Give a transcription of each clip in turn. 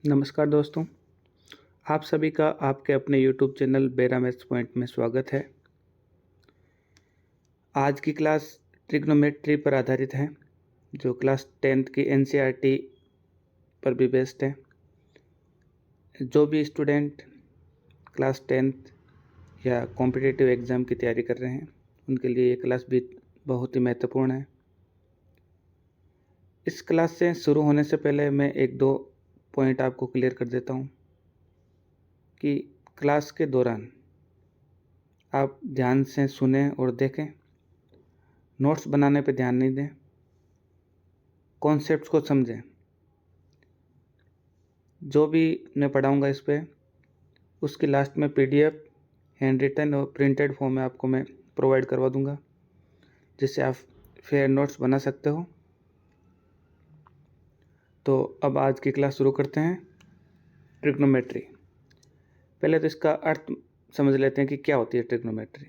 नमस्कार दोस्तों, आप सभी का आपके अपने यूट्यूब चैनल बेरा मैथ्स पॉइंट में स्वागत है। आज की क्लास ट्रिग्नोमेट्री पर आधारित है, जो क्लास 10th की एनसीईआरटी पर भी बेस्ड है। जो भी स्टूडेंट क्लास 10th या कॉम्पिटिटिव एग्ज़ाम की तैयारी कर रहे हैं, उनके लिए ये क्लास भी बहुत ही महत्वपूर्ण है। इस क्लास से शुरू होने से पहले मैं एक दो पॉइंट आपको क्लियर कर देता हूँ कि क्लास के दौरान आप ध्यान से सुनें और देखें, नोट्स बनाने पे ध्यान नहीं दें, कॉन्सेप्ट्स को समझें। जो भी मैं पढ़ाऊँगा इस पे उसकी लास्ट में पीडीएफ हैंड रिटन और प्रिंटेड फॉर्म में आपको मैं प्रोवाइड करवा दूँगा, जिससे आप फेयर नोट्स बना सकते हो। तो अब आज की क्लास शुरू करते हैं। ट्रिग्नोमेट्री, पहले तो इसका अर्थ समझ लेते हैं कि क्या होती है ट्रिग्नोमेट्री।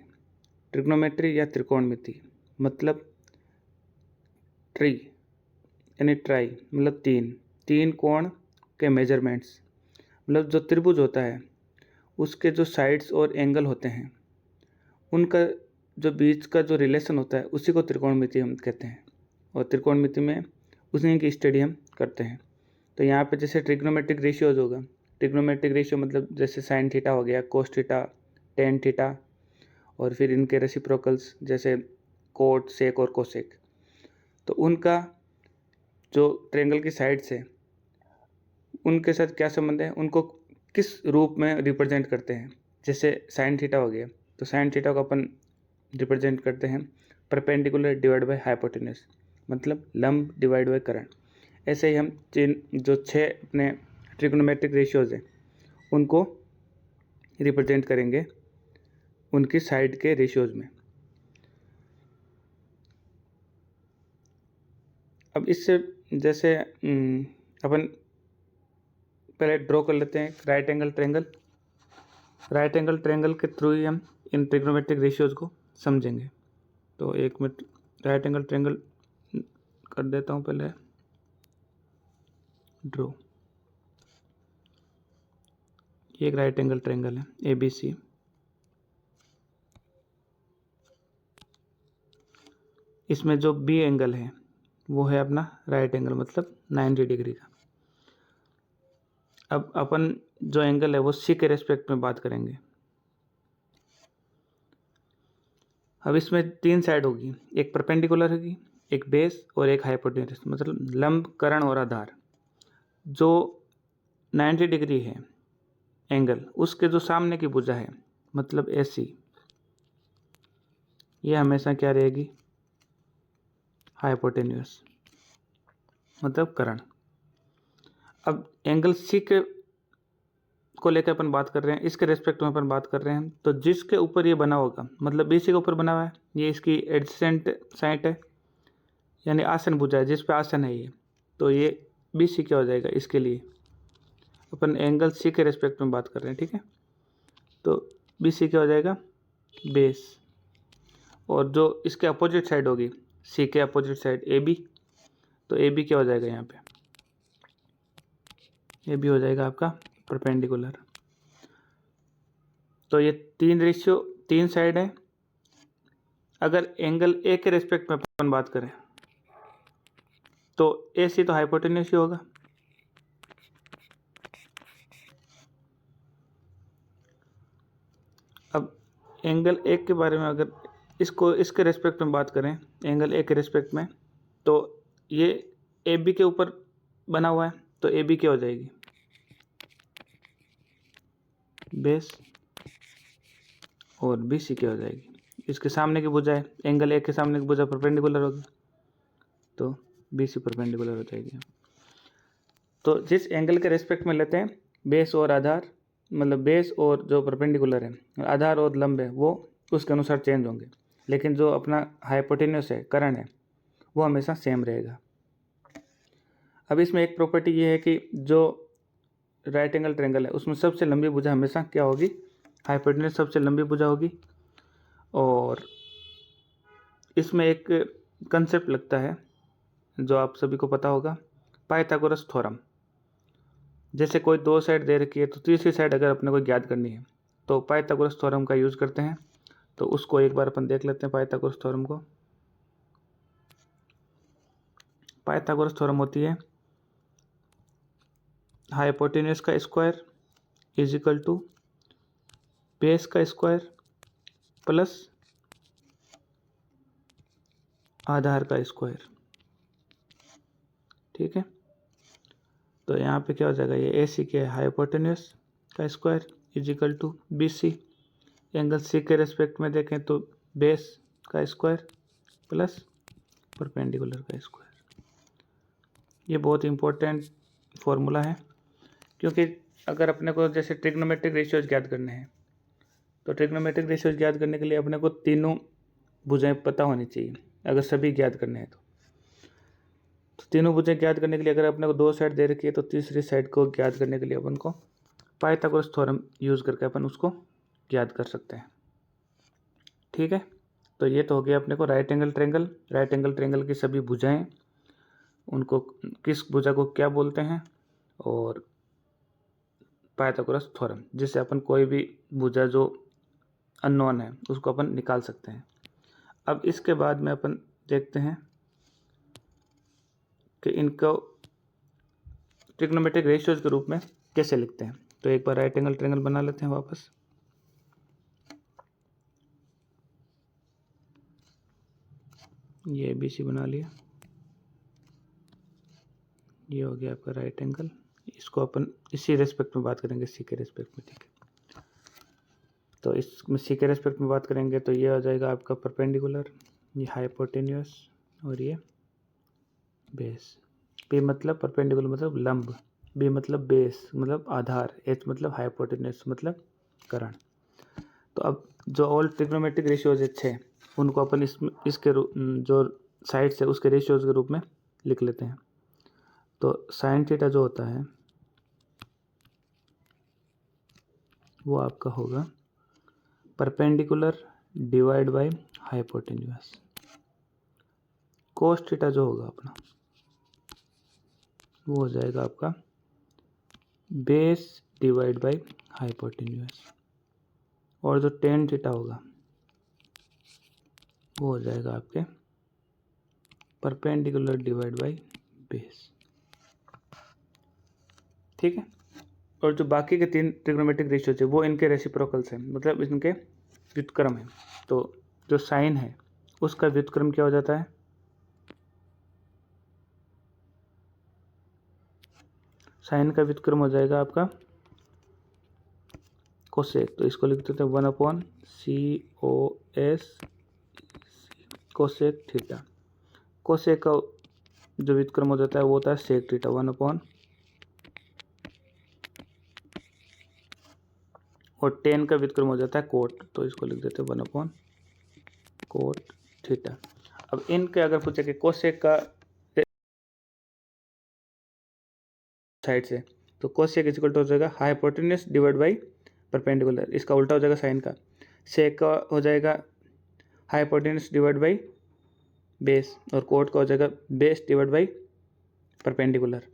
ट्रिग्नोमेट्री या त्रिकोणमिति मतलब ट्री यानी ट्राई मतलब तीन कोण के मेजरमेंट्स, मतलब जो त्रिभुज होता है उसके जो साइड्स और एंगल होते हैं उनका जो बीच का जो रिलेशन होता है उसी को त्रिकोणमिति हम कहते हैं। और त्रिकोणमिति में उसी की स्टडी हम करते हैं। तो यहाँ पे जैसे ट्रिग्नोमेट्रिक रेशियोज होगा, ट्रिग्नोमेट्रिक रेशियो मतलब जैसे साइन थीटा हो गया, कोस थीटा, टेन थीटा, और फिर इनके रेसिप्रोकल्स जैसे कोट, सेक और कोसेक। तो उनका जो ट्रायंगल की साइड्स है उनके साथ क्या संबंध है, उनको किस रूप में रिप्रेजेंट करते हैं। जैसे साइन थीटा हो गया तो साइन थीटा को अपन रिप्रेजेंट करते हैं परपेंडिकुलर डिवाइड बाय हाइपोटेन्यूज, मतलब लंब डिवाइड बाय कर्ण। ऐसे ही हम जो 6 अपने ट्रिग्नोमेट्रिक रेशियोज हैं उनको रिप्रेजेंट करेंगे उनकी साइड के रेशियोज में। अब इससे जैसे अपन पहले ड्रॉ कर लेते हैं right angle triangle. Right angle triangle के थ्रू ही हम इन ट्रिग्नोमेट्रिक रेशियोज को समझेंगे। तो एक मिनट राइट एंगल ट्रायंगल कर देता हूँ पहले ड्रॉ। ये एक राइट एंगल ट्रायंगल है ABC। इसमें जो B एंगल है वो है अपना राइट एंगल मतलब 90 डिग्री का। अब अपन जो एंगल है वो C के रेस्पेक्ट में बात करेंगे। अब इसमें 3 साइड होगी, एक परपेंडिकुलर होगी, एक बेस और एक हाइपोटेन्यूज, मतलब लंब, कर्ण और आधार। जो 90 डिग्री है एंगल, उसके जो सामने की भुजा है मतलब AC, ये हमेशा क्या रहेगी, हाइपोटेन्यूज मतलब कर्ण। अब एंगल C के को लेकर अपन बात कर रहे हैं, इसके रेस्पेक्ट में अपन बात कर रहे हैं। तो जिसके ऊपर ये बना होगा मतलब BC के ऊपर बना हुआ है, ये इसकी एडजेसेंट साइड है यानी आसन भुजा है जिस पे आसन है ये, तो ये BC क्या हो जाएगा। इसके लिए अपन एंगल C के रेस्पेक्ट में बात कर रहे हैं, ठीक है। तो BC क्या हो जाएगा, बेस। और जो इसके अपोजिट साइड होगी C के अपोजिट साइड AB, तो AB क्या हो जाएगा, यहाँ पे AB हो जाएगा आपका परपेंडिकुलर। तो ये 3 साइड है। अगर एंगल A के रेस्पेक्ट में अपन बात करें तो AC तो हाइपोटेन्यूज ही होगा। अब एंगल A के बारे में अगर इसके रेस्पेक्ट में बात करें, एंगल A के रेस्पेक्ट में, तो ये AB के ऊपर बना हुआ है, तो AB क्या हो जाएगी, बेस, और BC क्या हो जाएगी, इसके सामने की भुजा है, एंगल A के सामने की भुजा परपेंडिकुलर होगी, तो BC परपेंडिकुलर हो जाएगी। तो जिस एंगल के रेस्पेक्ट में लेते हैं बेस और आधार, मतलब बेस और जो परपेंडिकुलर है, आधार और लंब है, वो उसके अनुसार चेंज होंगे। लेकिन जो अपना हाइपोटेन्यूस है, कर्ण है, वो हमेशा सेम रहेगा। अब इसमें एक प्रॉपर्टी ये है कि जो राइट एंगल ट्रायंगल है उसमें सबसे लंबी भुजा हमेशा क्या होगी, हाइपोटेन्यूस सबसे लंबी भुजा होगी। और इसमें एक कंसेप्ट लगता है जो आप सभी को पता होगा, पाइथागोरस थ्योरम। जैसे कोई दो साइड दे रखी है तो तीसरी साइड अगर अपने को ज्ञात करनी है तो पाइथागोरस थ्योरम का यूज़ करते हैं। तो उसको एक बार अपन देख लेते हैं पाइथागोरस थ्योरम को। पाइथागोरस थ्योरम होती है हाइपोटेन्यूज का square is equal to base का स्क्वायर प्लस आधार का स्क्वायर। ठीक है, तो यहाँ पे क्या हो जाएगा, ये ए सी क्या है, हाइपोटेन्यूज का square is equal to B C, angle C के रेस्पेक्ट में देखें तो बेस का स्क्वायर प्लस परपेंडिकुलर का स्क्वायर। ये बहुत इंपॉर्टेंट फॉर्मूला है, क्योंकि अगर अपने को जैसे ट्रिग्नोमेट्रिक रेशियोज ज्ञात करने हैं तो ट्रिग्नोमेट्रिक रेशियोज ज्ञात करने के लिए अपने को तीनों भुजाएं पता होनी चाहिए। अगर सभी ज्ञात करने हैं तो तीनों भुजाएं ज्ञात करने के लिए अगर अपने को दो साइड दे रखी है तो तीसरी साइड को ज्ञात करने के लिए अपन को पाइथागोरस थ्योरम यूज़ करके अपन उसको ज्ञात कर सकते हैं। ठीक है, तो ये तो हो गया अपने को right angle triangle. Right angle triangle की सभी भुजाएं, उनको किस भुजा को क्या बोलते हैं, और पाइथागोरस थ्योरम जिससे अपन कोई भी भुजा जो अननोन है उसको अपन निकाल सकते हैं। अब इसके बाद में अपन देखते हैं कि इनको ट्रिग्नोमेट्रिक रेशियोज के रूप में कैसे लिखते हैं। तो एक बार राइट एंगल ट्रायंगल बना लेते हैं वापस। ये ABC बना लिया, ये हो गया आपका राइट एंगल। इसको अपन इसी रेस्पेक्ट में बात करेंगे, सी के रेस्पेक्ट में। ठीक है, तो इसमें सी के रेस्पेक्ट में बात करेंगे तो ये हो जाएगा आपका परपेंडिकुलर, ये हाइपोटेन्यूस और ये बेस। पी मतलब परपेंडिकुलर मतलब लंब, बी मतलब बेस मतलब आधार, एच मतलब हाइपोटेन्यूस मतलब कर्ण। तो अब जो ऑल ट्रिग्नोमेट्रिक रेशियोज है उनको अपन इसके जो साइड से उसके रेशियोज के रूप में लिख लेते हैं। तो साइन थीटा जो होता है वो आपका होगा perpendicular divide by hypotenuse. Cos theta जो होगा अपना वो हो जाएगा आपका बेस डिवाइड बाय हाइपोटेन्यूस, और जो टेन थीटा होगा वो हो जाएगा आपके परपेंडिकुलर डिवाइड बाय बेस। ठीक है, और जो बाकी के तीन ट्रिग्नोमेट्रिक रेशियोज है वो इनके रेसिप्रोकल्स हैं, मतलब इनके व्युत्क्रम है। तो जो साइन है उसका व्युत्क्रम क्या हो जाता है, साइन का व्युत्क्रम हो जाएगा आपका कोसेक। तो इसको लिख देते हैं 1/COS कोसेक थीटा। कोसेक का जो व्युत्क्रम हो जाता है वो होता है सेक थीटा 1/, और टेन का व्युत्क्रम हो जाता है कोट। तो इसको लिख देते हैं 1/, कोट थीटा। अब इनके अगर पूछे कि कोसेक का साइड से, तो कोसेक इज इक्वल टू हो जाएगा हाइपोटेन्यूस डिवाइड बाई परपेंडिकुलर, इसका उल्टा हो जाएगा साइन का। सेक का हो जाएगा हाइपोटेन्यूस डिवाइड बाई बेस, और कोट का हो जाएगा base divide by perpendicular.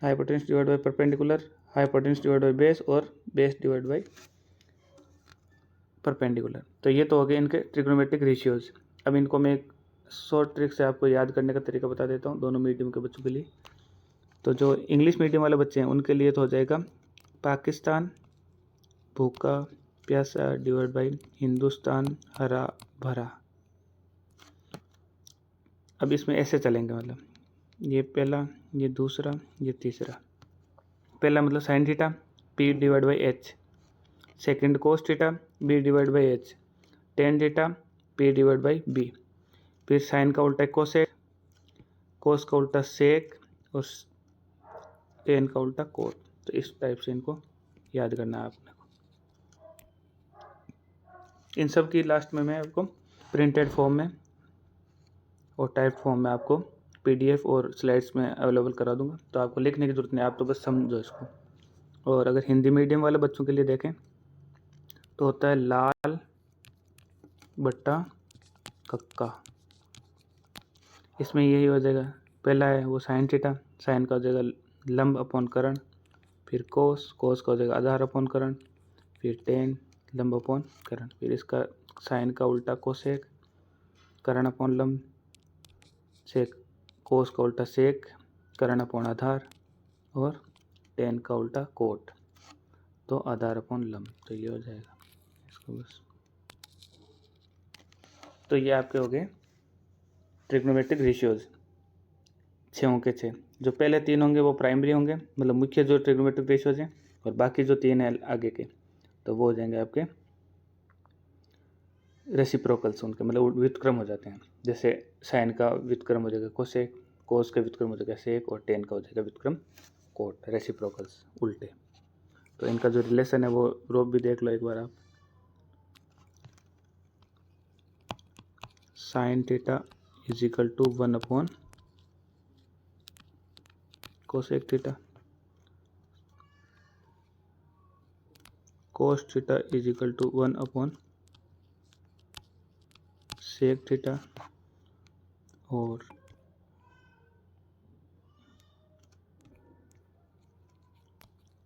Hypotenuse divide by perpendicular, hypotenuse divide by base, और बेस डिवाइड बाई परपेंडिकुलर। तो ये तो हो गए इनके ट्रिग्नोमेट्रिक रेशियोज। अब इनको मैं एक शॉर्ट ट्रिक से आपको याद करने का तरीका बता देता हूँ दोनों मीडियम के बच्चों के लिए। तो जो इंग्लिश मीडियम वाले बच्चे हैं उनके लिए तो हो जाएगा पाकिस्तान भूखा प्यासा डिवाइड बाई हिंदुस्तान हरा भरा। अब इसमें ऐसे चलेंगे, मतलब ये पहला, ये दूसरा, ये तीसरा। पहला मतलब sine theta P divide by H, second cos theta B divide by H, tan theta P divide by B. फिर साइन का उल्टा कोसेक, कोस का उल्टा सेक, और टेन का उल्टा कोट। तो इस टाइप से इनको याद करना है आपने को। इन सब की लास्ट में मैं आपको प्रिंटेड फॉर्म में और टाइप फॉर्म में आपको PDF और स्लाइड्स में अवेलेबल करा दूंगा, तो आपको लिखने की ज़रूरत नहीं, आप तो बस समझो इसको। और अगर हिंदी मीडियम वाले बच्चों के लिए देखें तो होता है लाल बट्टा कक्का। इसमें यही हो जाएगा पहला है वो साइन थीटा, साइन का हो जाएगा लंब अपॉन करण, फिर कोस, कोस का हो जाएगा आधार अपॉन करण, फिर टेन लंब अपॉन करण, फिर इसका साइन का उल्टा कोसेक, करण अपॉन लंब, सेक, कोस का उल्टा सेक, करण अपॉन आधार, और टेन का उल्टा कोट, तो आधार अपॉन लंब। तो ये हो जाएगा इसको बस। तो ये आपके हो गए ट्रिग्नोमेट्रिक रेशियोज, 6 के 6। जो पहले 3 होंगे वो प्राइमरी होंगे, मतलब मुख्य जो ट्रिग्नोमेट्रिक रेशियोज हैं, और बाकी जो 3 हैं आगे के तो वो हो जाएंगे आपके रेसिप्रोकल्स, उनके मतलब व्युत्क्रम हो जाते हैं। जैसे साइन का व्युत्क्रम हो जाएगा कोसेक, कोस का व्युत्क्रम हो जाएगा सेक, और टेन का हो जाएगा व्युत्क्रम कोट, रेसिप्रोकल्स उल्टे। तो इनका जो रिलेशन है वो रूप भी देख लो एक बार आप। Sine theta is equal to 1 upon cosec theta, cos theta is equal to 1 upon sec theta, और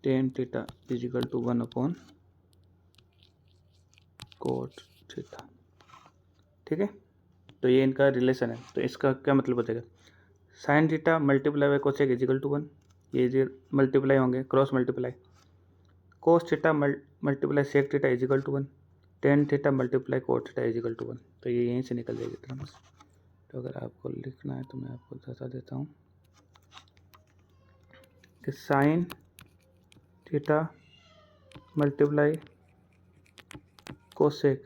tan theta is equal to 1 upon cot theta. ठीक है, तो ये इनका रिलेशन है। तो इसका क्या मतलब हो जाएगा, sine theta multiply by cosec is equal to 1, ये मल्टीप्लाई होंगे, cross multiply, cos theta multiply sec theta is equal to 1, tan theta multiply cot theta is equal to 1। तो ये यहीं से निकल जाएगी टर्म्स। तो अगर आपको लिखना है तो मैं आपको बता देता हूँ कि sine theta multiply cosec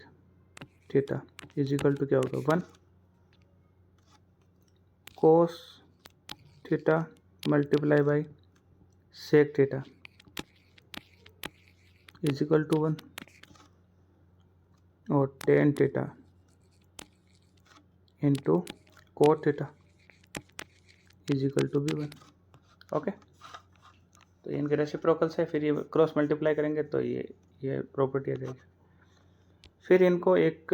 theta is equal to क्या होगा 1, cos theta multiply by sec theta is equal to 1, और tan theta into cot theta is equal to भी 1। ओके, तो इनके रेसिप्रोकल्स है। फिर ये क्रॉस मल्टीप्लाई करेंगे तो ये प्रॉपर्टी आ जाएगी। फिर इनको एक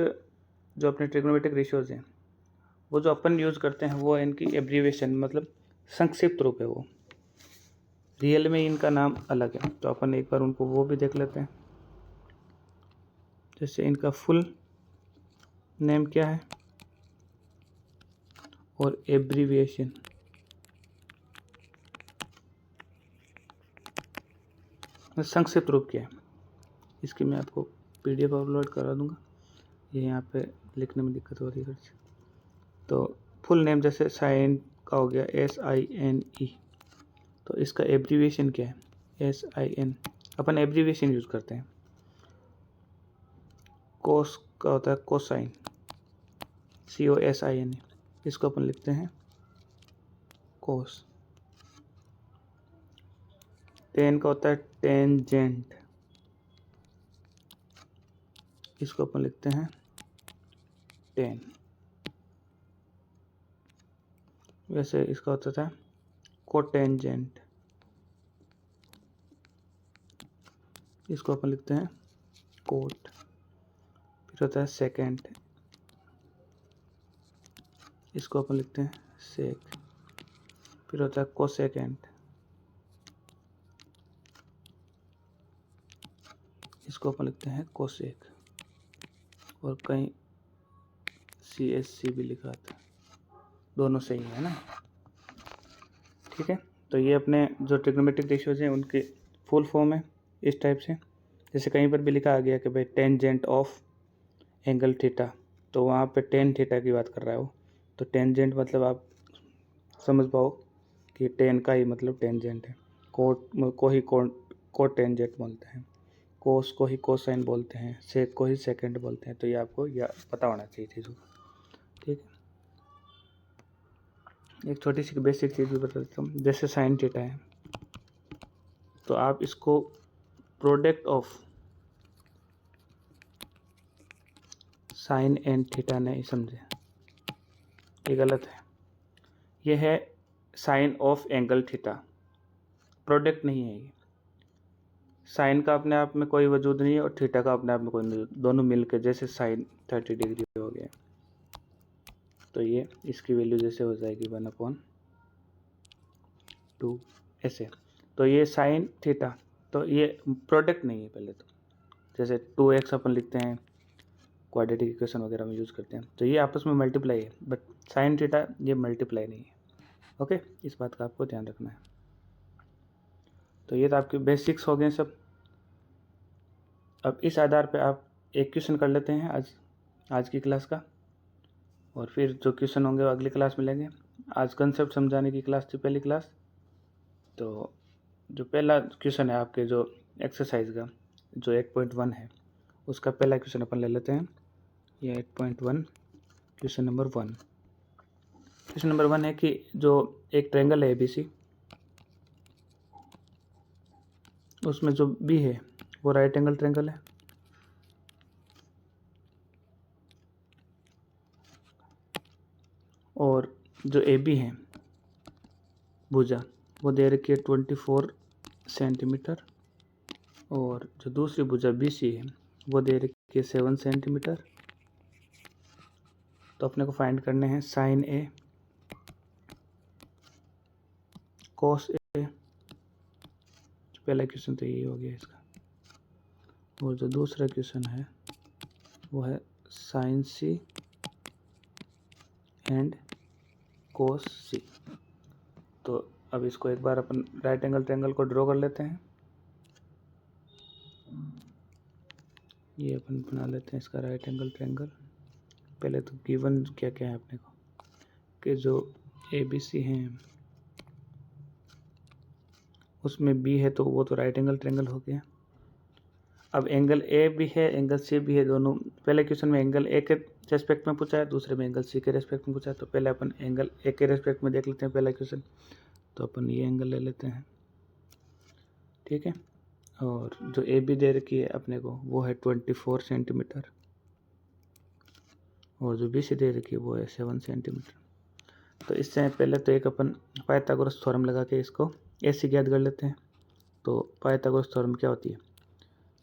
जो अपने ट्रिग्नोमेट्रिक रेशियोज हैं वो जो अपन यूज़ करते हैं वो इनकी एब्रीविएशन, मतलब संक्षिप्त रूप है, वो रियल में इनका नाम अलग है। तो अपन एक बार उनको वो भी देख लेते हैं। जैसे इनका फुल नेम क्या है और एब्रीविएशन, संक्षिप्त रूप क्या है, इसकी मैं आपको PDF अपलोड करा दूंगा। ये यहाँ पे लिखने में दिक्कत हो रही है। तो फुल नेम जैसे साइन का हो गया SINE, तो इसका एब्रीविएशन क्या है SIN, अपन एब्रीविएशन यूज़ करते हैं। कोस का होता है कोसाइन, COSINE, इसको अपन लिखते हैं कोस। टेन का होता है टेंजेंट, इसको अपन लिखते हैं टेन। वैसे इसका होता था कोटेंजेंट, इसको अपन लिखते हैं कोट। फिर होता है सेकेंड, इसको अपन लिखते हैं सेक। फिर होता है कोसेकेंड, इसको अपन लिखते हैं कोसेक, और कहीं CSC भी लिखा था, दोनों सही है ना। ठीक है, तो ये अपने जो ट्रिग्नोमेट्रिक रेशियोज हैं उनके फुल फॉर्म है इस टाइप से। जैसे कहीं पर भी लिखा आ गया कि भाई टेंजेंट ऑफ एंगल थीटा, तो वहाँ पे टेन थीटा की बात कर रहा है वो, तो टेंजेंट मतलब आप समझ पाओ कि टेन का ही मतलब टेंजेंट है। कोट को ही कोट टेंजेंट बोलते हैं, कोस को ही कोसाइन बोलते हैं, सेक को ही सेकेंड बोलते हैं। तो ये आपको पता होना चाहिए चीज़ों को। ठीक है, एक छोटी सी बेसिक चीज़ भी बता देता हूँ। जैसे साइन थीटा है तो आप इसको product of sine and theta नहीं समझे, ये गलत है। ये है sine of angle theta, product नहीं है ये। साइन का अपने आप में कोई वजूद नहीं है और थीटा का अपने आप में कोई नहीं, दोनों मिलकर जैसे साइन 30 डिग्री हो गया, तो ये इसकी वैल्यू जैसे हो जाएगी 1/30 2 ऐसे। तो ये साइन थीटा, तो ये प्रोडक्ट नहीं है पहले तो, जैसे 2x अपन लिखते हैं क्वाड्रेटिक इक्वेशन वगैरह में यूज़ करते हैं, तो ये आपस में मल्टीप्लाई है, बट साइन थीटा ये मल्टीप्लाई नहीं है। ओके, इस बात का आपको ध्यान रखना है। तो ये तो आपके बेसिक्स हो गए सब। अब इस आधार पे आप एक क्वेश्चन कर लेते हैं आज की क्लास का, और फिर जो क्वेश्चन होंगे वो अगली क्लास में लेंगे। आज कंसेप्ट समझाने की क्लास थी, पहली क्लास। तो जो पहला क्वेश्चन है आपके जो एक्सरसाइज का जो 8.1 है, उसका पहला क्वेश्चन अपन ले लेते हैं। ये 8.1 क्वेश्चन नंबर 1। क्वेश्चन नंबर 1 है कि जो एक ट्रायंगल है ABC, उसमें जो B है वो राइट एंगल ट्रायंगल है, और जो AB है भुजा वो दे रखी है 24 सेंटीमीटर, और जो दूसरी भुजा BC है वो दे रखी है 7 सेंटीमीटर। तो अपने को फाइंड करने हैं साइन A, कॉस A। पहला क्वेश्चन तो ये हो गया इसका, और जो दूसरा क्वेश्चन है वो है sine C and cos C। तो अब इसको एक बार अपन राइट एंगल ट्रायंगल को ड्रॉ कर लेते हैं। ये अपन बना लेते हैं इसका राइट एंगल ट्रायंगल। पहले तो गिवन क्या क्या है अपने को, कि जो ABC हैं उसमें B है, तो वो तो राइट एंगल ट्रायंगल हो गया। अब एंगल A भी है, एंगल C भी है, दोनों। पहले क्वेश्चन में एंगल A के रेस्पेक्ट में पूछा है, दूसरे में एंगल C के रेस्पेक्ट में पूछा है। तो पहले अपन एंगल A के रेस्पेक्ट में देख लेते हैं पहला क्वेश्चन। तो अपन ये एंगल ले लेते हैं, ठीक है। और जो AB दे रखी है अपने को वो है 24 सेंटीमीटर, और जो BC दे रखी है वो है 7 सेंटीमीटर। तो इससे पहले तो एक अपन पाइथागोरस थ्योरम लगा के इसको AC ज्ञात कर लेते हैं। तो पाइथागोरस थ्योरम क्या होती है,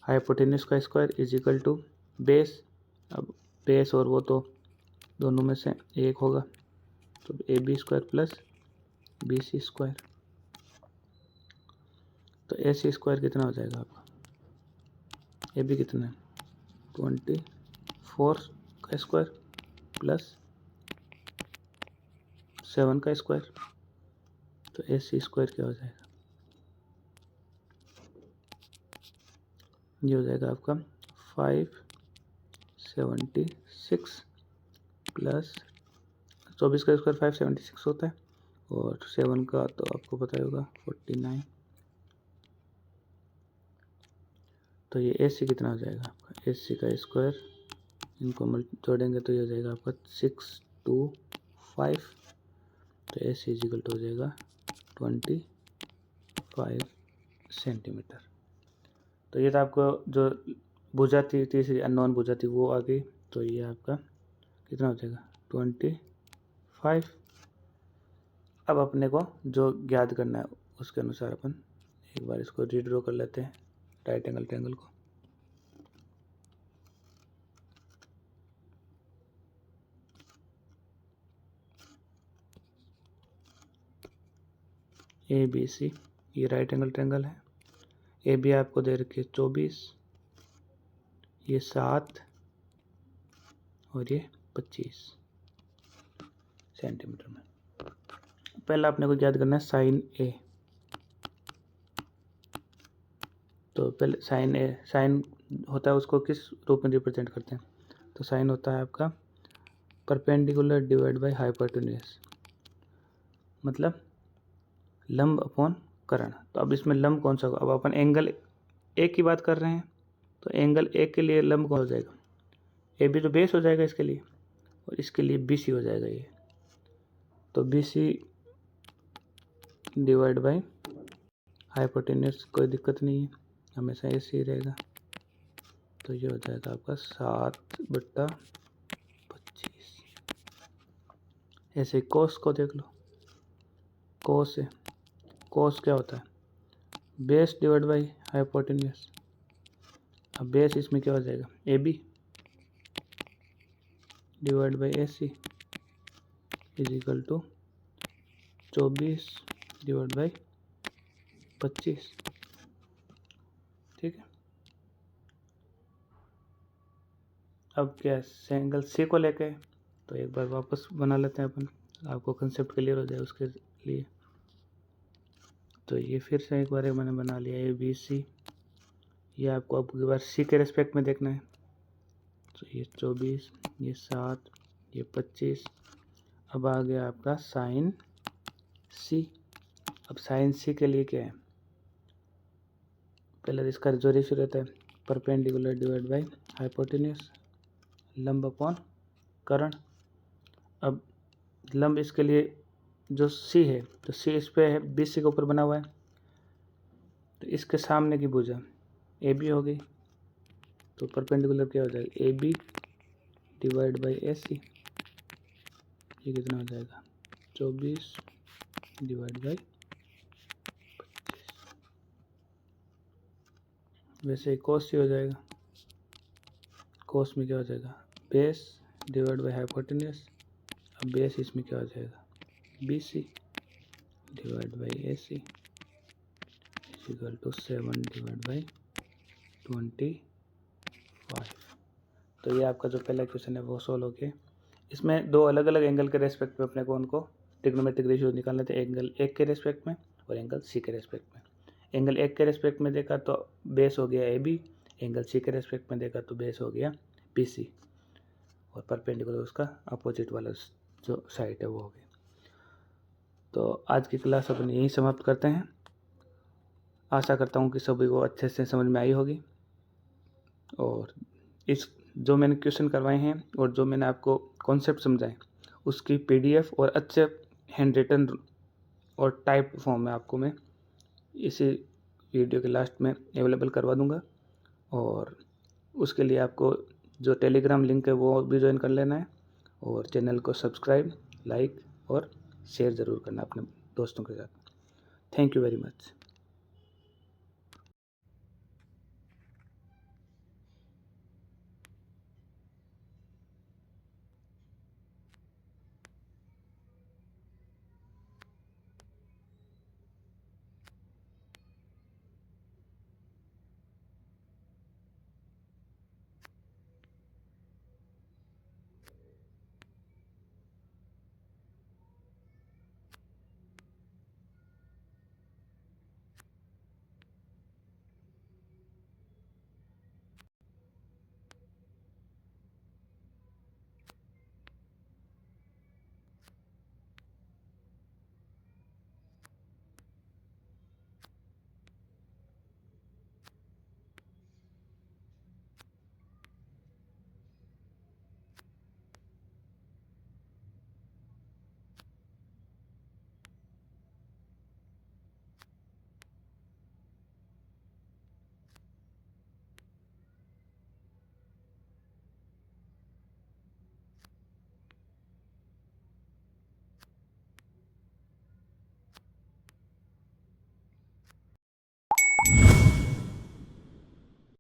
हाइपोटेन्यूज का square is equal to base. अब बेस और वो तो दोनों में से एक होगा, तो AB square plus BC square. तो AC स्क्वायर कितना हो जाएगा आपका, AB कितना है 24 का स्क्वायर प्लस 7 का स्क्वायर। तो AC स्क्वायर क्या हो जाएगा, ये हो जाएगा आपका 576 प्लस 24 का स्क्वायर 576 होता है, और 7 का तो आपको पता ही होगा 49। तो ये AC कितना हो जाएगा आपका, AC का स्क्वायर इनको जोड़ेंगे तो ये हो जाएगा आपका 625। तो AC इजिकल हो जाएगा 25 सेंटीमीटर। तो ये तो आपको जो भुजा थी, तीसरी अननोन भुजा थी, वो आ गई। तो ये आपका कितना हो जाएगा 25। अब अपने को जो ज्ञात करना है उसके अनुसार अपन एक बार इसको रीड्रॉ कर लेते हैं राइट एंगल ट्रायंगल को। ABC ये राइट एंगल ट्रायंगल है। AB आपको दे रखी है 24, ये 7 और ये 25 सेंटीमीटर में। पहला अपने को याद करना है साइन A। तो पहले साइन होता है, उसको किस रूप में रिप्रेजेंट करते हैं, तो साइन होता है आपका परपेंडिकुलर डिवाइड बाय हाइपोटेन्यूज, मतलब लंब अपॉन कर्ण। तो अब इसमें लंब कौन सा होगा, अब अपन एंगल A की बात कर रहे हैं, तो एंगल A के लिए लंब कौन हो जाएगा, AB तो बेस हो जाएगा इसके लिए, और इसके लिए BC हो जाएगा ये। तो BC डिवाइड बाय हाइपोटेन्यूज कोई दिक्कत नहीं है, हमेशा ऐसे ही रहेगा। तो ये हो जाएगा आपका 7/25। ऐसे कोस को देख लो, कोस है, कोस क्या होता है बेस डिवाइड बाई हाइपोटेन्यूज। अब बेस इसमें क्या हो जाएगा AB divide by AC is equal to 24 divide by 25, ठीक है। अब क्या एंगल सी को लेके तो एक बार वापस बना लेते हैं अपन, आपको कंसेप्ट क्लियर हो जाए उसके लिए। तो ये फिर से एक बार मैंने बना लिया ABC, ये आपको अब की बार सी के रेस्पेक्ट में देखना है। तो ये 24, ये 7, ये 25। अब आ गया आपका साइन सी। अब साइन सी के लिए क्या है, पहले इसका जो रेशियो रहता है परपेंडिकुलर डिवाइड बाय हाइपोटेन्यूज, लंब अपॉन कर्ण। अब लंब इसके लिए जो सी है, तो सी इस पे है, BC के ऊपर बना हुआ है, तो इसके सामने की भुजा AB हो गई। तो परपेंडिकुलर क्या हो जाएगा, AB डिवाइड बाई AC। ये कितना हो जाएगा, 24 डिवाइड बाई 25। वैसे कोस ही हो जाएगा, कोस में क्या हो जाएगा, बेस डिवाइड बाई हाइपोटेन्यूज। अब बेस इसमें क्या हो जाएगा, BC divide by AC equal to 7 divide by 25। तो ये आपका जो पहला क्वेश्चन है वो सोल्व हो गया। इसमें दो अलग अलग एंगल के रेस्पेक्ट में अपने को उनको ट्रिग्नोमेट्रिक रेशियो निकालने थे, एंगल एक के रेस्पेक्ट में और एंगल सी के रेस्पेक्ट में। एंगल एक के रेस्पेक्ट में देखा तो बेस हो गया AB, एंगल सी के रेस्पेक्ट में देखा तो बेस हो गया BC, और परपेंडिकुलर उसका अपोजिट वाला जो साइड है वो हो गया। तो आज की क्लास अपन यहीं समाप्त करते हैं। आशा करता हूँ कि सभी को अच्छे से समझ में आई होगी, और इस जो मैंने क्वेश्चन करवाए हैं और जो मैंने आपको कॉन्सेप्ट समझाए उसकी PDF और अच्छे हैंड रिटन और टाइप फॉर्म में आपको मैं इसी वीडियो के लास्ट में अवेलेबल करवा दूंगा। और उसके लिए आपको जो टेलीग्राम लिंक है वो भी ज्वाइन कर लेना है, और चैनल को सब्सक्राइब, लाइक और शेयर ज़रूर करना अपने दोस्तों के साथ। Thank you very much.